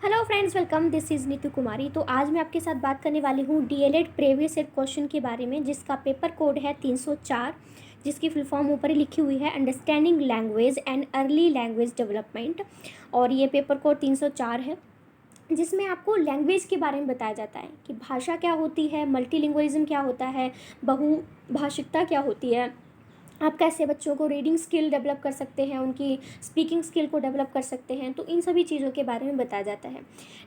Hello friends, welcome. This is Neetu Kumari. तो आज मैं आपके साथ बात करने वाली हूँ डीएलएड प्रीवियस ईयर क्वेश्चन के बारे में, जिसका पेपर कोड है 304, जिसकी फुल फॉर्म ऊपर ही लिखी हुई है, understanding language and early language development. और ये पेपर कोड 304 है, जिसमें आपको लैंग्वेज के बारे में बताया जाता है कि भाषा क्या होती है, मल्टीलिंग्विज्म क्या होता है, बहुभाषिकता क्या होती है, आप कैसे बच्चों को रीडिंग स्किल डेवलप कर सकते हैं, उनकी स्पीकिंग स्किल को डेवलप कर सकते हैं। तो इन सभी चीज़ों के बारे में बताया जाता है।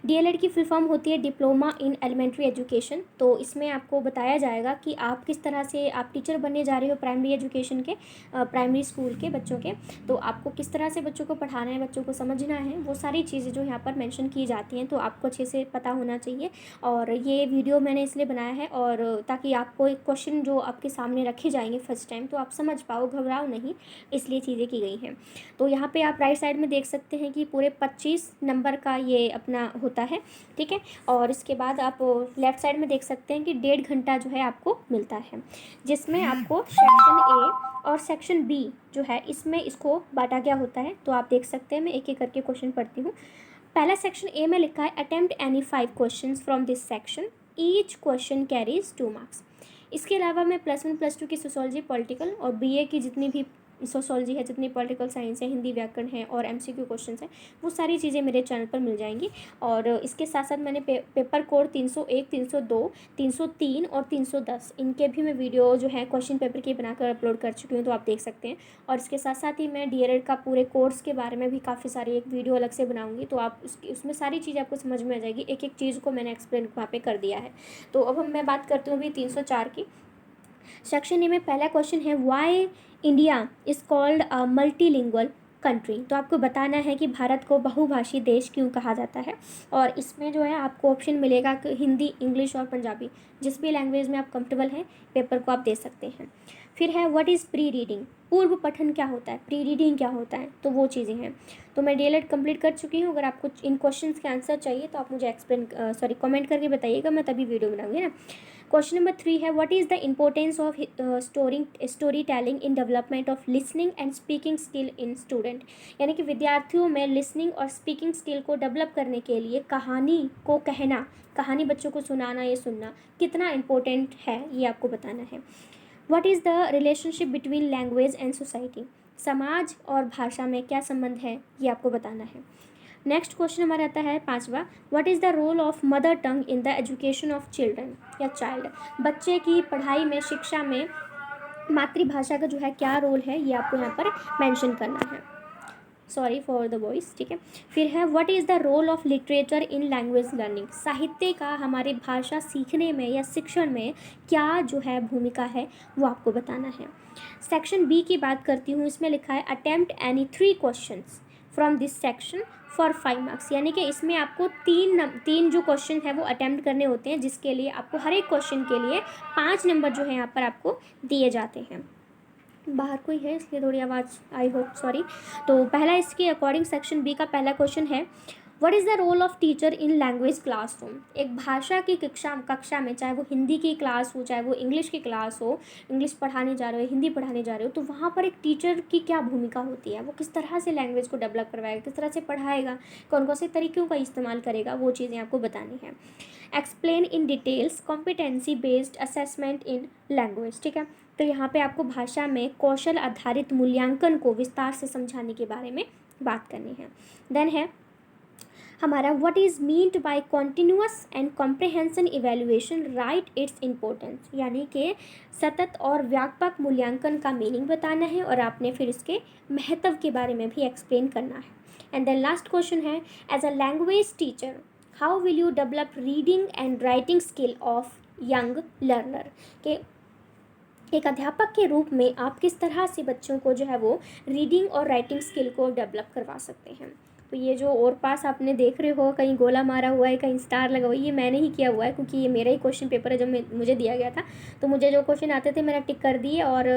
डीएलएड की फुल फॉर्म होती है डिप्लोमा इन एलिमेंट्री एजुकेशन। तो इसमें आपको बताया जाएगा कि आप किस तरह से आप टीचर बनने जा रहे हो प्राइमरी एजुकेशन के, प्राइमरी स्कूल के बच्चों के। तो आपको किस तरह से बच्चों को पढ़ाना है, बच्चों को समझना है, वो सारी चीज़ें जो यहाँ पर मेंशन की जाती हैं, तो आपको अच्छे से पता होना चाहिए। और ये वीडियो मैंने इसलिए बनाया है और ताकि आपको एक क्वेश्चन जो आपके सामने रखे जाएंगे फर्स्ट टाइम, तो आप समझ पाओ, घबराओ नहीं, इसलिए चीज़ें की गई हैं। तो यहाँ पे आप राइट साइड में देख सकते हैं कि पूरे 25 नंबर का ये अपना होता है, ठीक है। और इसके बाद आप लेफ़्ट साइड में देख सकते हैं कि 1.5 घंटा जो है आपको मिलता है, जिसमें आपको सेक्शन ए और सेक्शन बी जो है, इसमें इसको बांटा गया होता है। तो आप देख सकते हैं, मैं एक एक करके क्वेश्चन पढ़ती हूँ। पहला सेक्शन ए में लिखा है attempt any 5 question from this section, each question carries 2 marks. इसके अलावा मैं +1 +2 की सोशोलॉजी, पॉलिटिकल और बीए की जितनी भी सोशोलॉजी है, जितनी पॉलिटिकल साइंस है, हिंदी व्याकरण है और एमसीक्यू क्वेश्चंस हैं, वो सारी चीज़ें मेरे चैनल पर मिल जाएंगी। और इसके साथ साथ मैंने पेपर कोड 301, 302, 303 और 310, इनके भी मैं वीडियो जो है क्वेश्चन पेपर की बनाकर अपलोड कर चुकी हूँ, तो आप देख सकते हैं। और इसके साथ साथ ही मैं डीएलएड का पूरे कोर्स के बारे में भी काफ़ी सारी एक वीडियो अलग से बनाऊँगी, तो आप उसमें सारी चीज़ें आपको समझ में आ जाएगी। एक एक चीज़ को मैंने एक्सप्लेन वहाँ पर कर दिया है। तो अब मैं बात करती हूँ अभी 304 की। सेक्शन ए में पहला क्वेश्चन है why India is called a multilingual country. तो आपको बताना है कि भारत को बहुभाषी देश क्यों कहा जाता है। और इसमें जो है आपको ऑप्शन मिलेगा कि हिंदी, इंग्लिश और पंजाबी, जिस भी लैंग्वेज में आप कंफर्टेबल हैं पेपर को आप दे सकते हैं। फिर है व्हाट इज़ प्री रीडिंग, पूर्व पठन क्या होता है, प्री रीडिंग क्या होता है, तो वो चीज़ें हैं। तो मैं डीएलएड कंप्लीट कर चुकी हूँ। अगर आपको इन क्वेश्चंस के आंसर चाहिए तो आप मुझे कमेंट करके बताइएगा, मैं तभी वीडियो बनाऊंगी ना। क्वेश्चन नंबर 3 है what is the importance of story telling in development of listening and speaking skill in student. यानी कि विद्यार्थियों में लिसनिंग और स्पीकिंग स्किल को डेवलप करने के लिए कहानी को कहना, कहानी बच्चों को सुनाना या सुनना कितना इम्पोर्टेंट है, ये आपको बताना है। What is the relationship between language and society, समाज और भाषा में क्या संबंध है, ये आपको बताना है। नेक्स्ट क्वेश्चन हमारा आता है 5वां, what is the role of mother tongue in the education of children या चाइल्ड। बच्चे की पढ़ाई में, शिक्षा में मातृभाषा का जो है क्या रोल है, ये आपको यहाँ पर मेंशन करना है। सॉरी फॉर द वॉइस, ठीक है। फिर है what is the role of literature in language learning, साहित्य का हमारी भाषा सीखने में या शिक्षण में क्या जो है भूमिका है, वो आपको बताना है। सेक्शन बी की बात करती हूँ। इसमें लिखा है attempt any 3 questions from this section for 5 marks. यानी कि इसमें आपको तीन जो क्वेश्चन है वो अटेम्प्ट करने होते हैं, जिसके लिए आपको हर एक क्वेश्चन के लिए 5 नंबर जो है यहाँ पर आपको दिए जाते हैं। बाहर कोई है इसलिए थोड़ी आवाज़, आई होप, सॉरी। तो पहला इसके अकॉर्डिंग सेक्शन बी का पहला क्वेश्चन है what is the role of teacher in language classroom. एक भाषा की कक्षा में, चाहे वो हिंदी की क्लास हो, चाहे वो इंग्लिश की क्लास हो, इंग्लिश पढ़ाने जा रहे हो, हिंदी पढ़ाने जा रहे हो, तो वहाँ पर एक टीचर की क्या भूमिका होती है, वो किस तरह से लैंग्वेज को डेवलप करवाएगा, किस तरह से पढ़ाएगा, कौन कौन से तरीक़ों का इस्तेमाल करेगा, वो चीज़ें आपको बतानी है। Explain in details competency based assessment in language, ठीक है। तो यहाँ पे आपको भाषा में कौशल आधारित मूल्यांकन को विस्तार से समझाने के बारे में बात करनी है। देन है हमारा what is meant by continuous and comprehension evaluation, write its importance. यानी कि सतत और व्यापक मूल्यांकन का मीनिंग बताना है और आपने फिर इसके महत्व के बारे में भी एक्सप्लेन करना है। एंड देन लास्ट क्वेश्चन है as a language teacher how will you develop reading and writing skill of young learner. के एक अध्यापक के रूप में आप किस तरह से बच्चों को जो है वो रीडिंग और राइटिंग स्किल को डेवलप करवा सकते हैं। तो ये जो और पास आपने देख रहे हो, कहीं गोला मारा हुआ है, कहीं स्टार लगा हुआ है, ये मैंने ही किया हुआ है, क्योंकि ये मेरा ही क्वेश्चन पेपर है, जब मुझे दिया गया था। तो मुझे जो क्वेश्चन आते थे मैंने टिक कर दिए और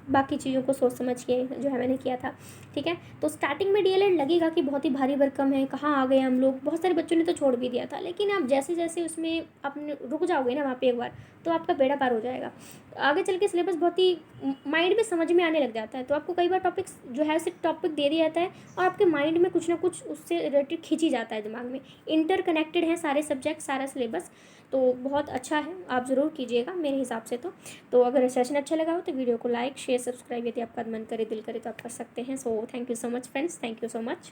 बाकी चीज़ों को सोच समझ के जो है मैंने किया था, ठीक है। तो स्टार्टिंग में डीएलएड लगेगा कि बहुत ही भारी भरकम है, कहाँ आ गए हम लोग, बहुत सारे बच्चों ने तो छोड़ भी दिया था, लेकिन आप जैसे जैसे उसमें अपने रुक जाओगे ना वहाँ पे एक बार, तो आपका बेड़ा पार हो जाएगा। आगे चल के सिलेबस बहुत ही माइंड में समझ में आने लग जाता है। तो आपको कई बार टॉपिक्स जो है सिर्फ टॉपिक दे दिया जाता है और आपके माइंड में कुछ ना कुछ उससे रिलेटेड खिंची जाता है दिमाग में। इंटरकनेक्टेड हैं सारे सब्जेक्ट, सारा सिलेबस, तो बहुत अच्छा है, आप ज़रूर कीजिएगा मेरे हिसाब से। तो अगर सेशन अच्छा लगा हो तो वीडियो को लाइक शेयर सब्सक्राइब यदि आपका मन करे दिल करे तो आप कर सकते हैं। So thank you so much friends, thank you so much.